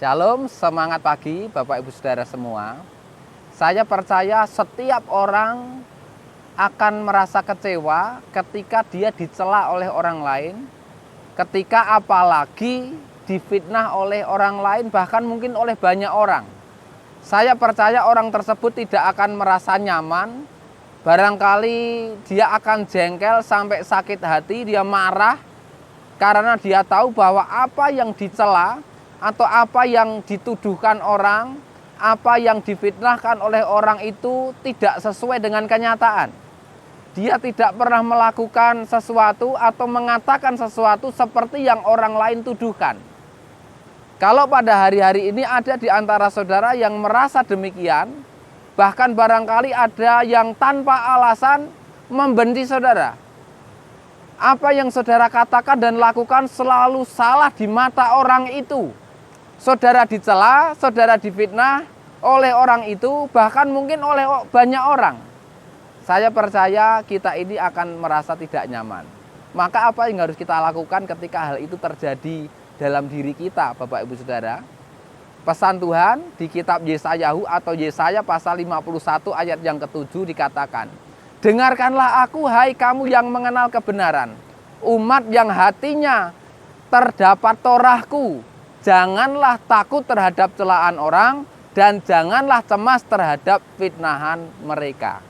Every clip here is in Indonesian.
Shalom, semangat pagi Bapak Ibu Saudara semua. Saya percaya setiap orang akan merasa kecewa ketika dia dicela oleh orang lain, ketika apalagi difitnah oleh orang lain, bahkan mungkin oleh banyak orang. Saya percaya orang tersebut tidak akan merasa nyaman, barangkali dia akan jengkel sampai sakit hati, dia marah karena dia tahu bahwa apa yang dicela atau apa yang dituduhkan orang, apa yang difitnahkan oleh orang itu tidak sesuai dengan kenyataan. Dia tidak pernah melakukan sesuatu atau mengatakan sesuatu seperti yang orang lain tuduhkan. Kalau pada hari-hari ini ada di antara saudara yang merasa demikian, bahkan barangkali ada yang tanpa alasan membenci saudara. Apa yang saudara katakan dan lakukan selalu salah di mata orang itu. Saudara dicela, saudara difitnah oleh orang itu, bahkan mungkin oleh banyak orang. Saya percaya kita ini akan merasa tidak nyaman. Maka apa yang harus kita lakukan ketika hal itu terjadi dalam diri kita, Bapak Ibu Saudara? Pesan Tuhan di kitab Yesayahu atau Yesaya pasal 51 ayat yang ke-7 dikatakan, dengarkanlah aku, hai kamu yang mengenal kebenaran, umat yang hatinya terdapat Torahku. Janganlah takut terhadap celaan orang dan janganlah cemas terhadap fitnahan mereka.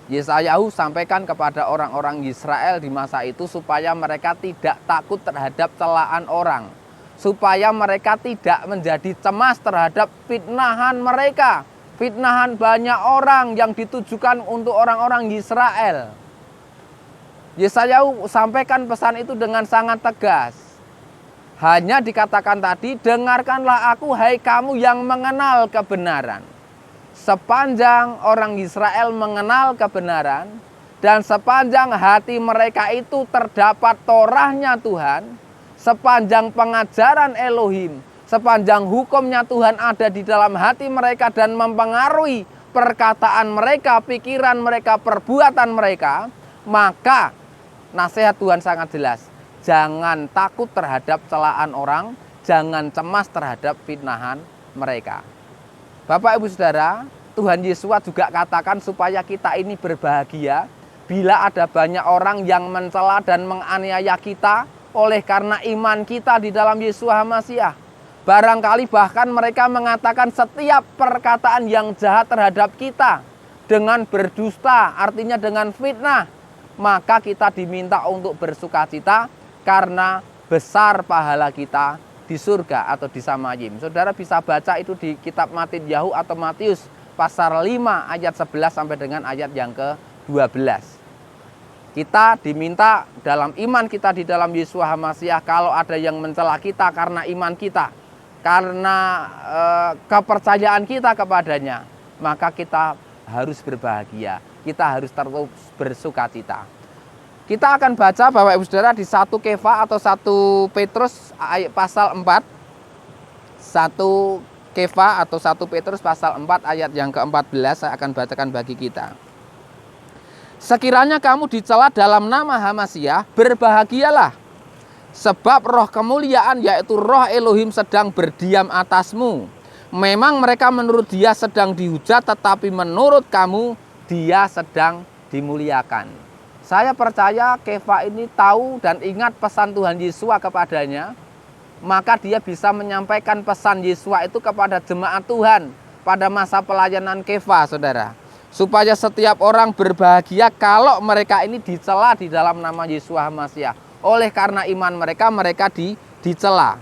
Yesayahu sampaikan kepada orang-orang Israel di masa itu supaya mereka tidak takut terhadap celaan orang, supaya mereka tidak menjadi cemas terhadap fitnahan mereka, fitnahan banyak orang yang ditujukan untuk orang-orang Israel. Yesayahu sampaikan pesan itu dengan sangat tegas. Hanya dikatakan tadi, dengarkanlah aku, hai kamu yang mengenal kebenaran. Sepanjang orang Israel mengenal kebenaran dan sepanjang hati mereka itu terdapat Torahnya Tuhan, sepanjang pengajaran Elohim, sepanjang hukumnya Tuhan ada di dalam hati mereka dan mempengaruhi perkataan mereka, pikiran mereka, perbuatan mereka, maka nasihat Tuhan sangat jelas. Jangan takut terhadap celaan orang, jangan cemas terhadap fitnahan mereka. Bapak Ibu Saudara, Tuhan Yesus juga katakan supaya kita ini berbahagia bila ada banyak orang yang mencela dan menganiaya kita oleh karena iman kita di dalam Yesus Hamasyah. Barangkali bahkan mereka mengatakan setiap perkataan yang jahat terhadap kita dengan berdusta, artinya dengan fitnah, maka kita diminta untuk bersukacita karena besar pahala kita di surga atau di Samayim. Saudara bisa baca itu di kitab Mattityahu atau Matius pasal 5 ayat 11 sampai dengan ayat yang ke-12. Kita diminta dalam iman kita di dalam Yesus Hamasyah, kalau ada yang mencela kita karena iman kita, karena kepercayaan kita kepadanya, maka kita harus berbahagia, kita harus terus bersukacita. Kita akan baca Bapak Ibu Saudara di 1 Kefa atau 1 Petrus pasal 4. 1 Kefa atau 1 Petrus pasal 4 ayat yang ke-14 saya akan bacakan bagi kita. Sekiranya kamu dicela dalam nama Hamasyah, berbahagialah, sebab roh kemuliaan yaitu roh Elohim sedang berdiam atasmu. Memang mereka menurut dia sedang dihujat, tetapi menurut kamu dia sedang dimuliakan. Saya percaya Kefa ini tahu dan ingat pesan Tuhan Yesus kepadanya, maka dia bisa menyampaikan pesan Yesus itu kepada jemaat Tuhan pada masa pelayanan Kefa, saudara. Supaya setiap orang berbahagia kalau mereka ini dicela di dalam nama Yesus Hamasyah. Oleh karena iman mereka, mereka dicela.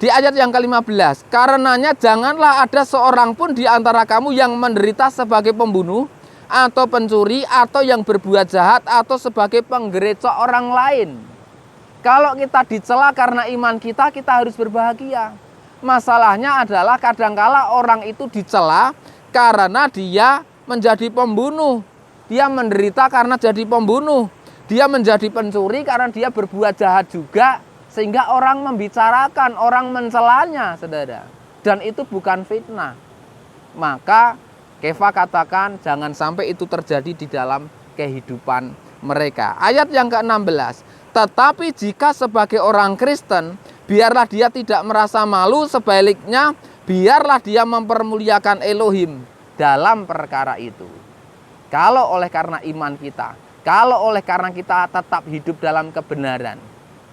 Di ayat yang ke-15, karenanya janganlah ada seorang pun di antara kamu yang menderita sebagai pembunuh, atau pencuri, atau yang berbuat jahat, atau sebagai penggereco orang lain. Kalau kita dicela karena iman kita, kita harus berbahagia. Masalahnya adalah kadangkala orang itu dicela karena dia menjadi pembunuh. Dia menderita karena jadi pembunuh. Dia menjadi pencuri karena dia berbuat jahat juga, sehingga orang membicarakan, orang mencelanya, saudara. Dan itu bukan fitnah. Maka Kefa katakan jangan sampai itu terjadi di dalam kehidupan mereka. Ayat yang ke-16. Tetapi jika sebagai orang Kristen, biarlah dia tidak merasa malu, sebaliknya biarlah dia mempermuliakan Elohim dalam perkara itu. Kalau oleh karena iman kita, kalau oleh karena kita tetap hidup dalam kebenaran,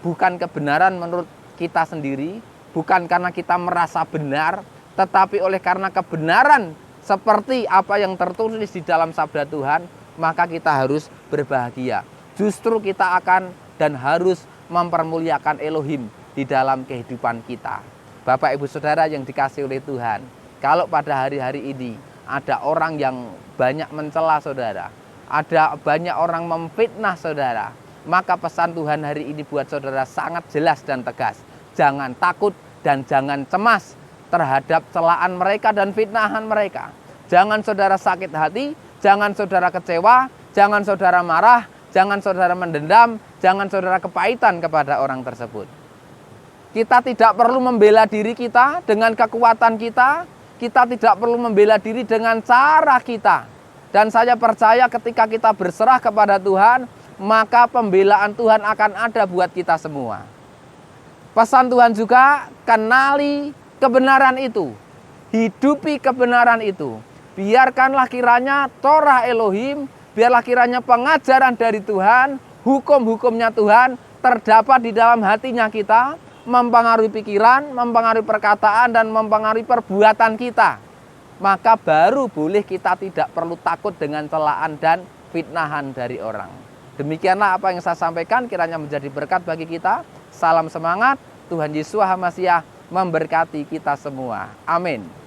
bukan kebenaran menurut kita sendiri, bukan karena kita merasa benar, tetapi oleh karena kebenaran seperti apa yang tertulis di dalam sabda Tuhan, maka kita harus berbahagia. Justru kita akan dan harus mempermuliakan Elohim di dalam kehidupan kita. Bapak Ibu Saudara yang dikasihi oleh Tuhan, kalau pada hari-hari ini ada orang yang banyak mencela saudara, ada banyak orang memfitnah saudara, maka pesan Tuhan hari ini buat saudara sangat jelas dan tegas. Jangan takut dan jangan cemas terhadap celaan mereka dan fitnahan mereka. Jangan saudara sakit hati, jangan saudara kecewa, jangan saudara marah, jangan saudara mendendam, jangan saudara kepahitan kepada orang tersebut. Kita tidak perlu membela diri kita dengan kekuatan kita. Kita tidak perlu membela diri dengan cara kita. Dan saya percaya ketika kita berserah kepada Tuhan, maka pembelaan Tuhan akan ada buat kita semua. Pesan Tuhan juga, kenali kebenaran itu. Hidupi kebenaran itu. Biarkanlah kiranya Torah Elohim, biarlah kiranya pengajaran dari Tuhan, hukum-hukumnya Tuhan terdapat di dalam hatinya kita, mempengaruhi pikiran, mempengaruhi perkataan, dan mempengaruhi perbuatan kita. Maka baru boleh kita tidak perlu takut dengan celaan dan fitnahan dari orang. Demikianlah apa yang saya sampaikan, kiranya menjadi berkat bagi kita. Salam semangat, Tuhan Yesus HaMasiah memberkati kita semua. Amin.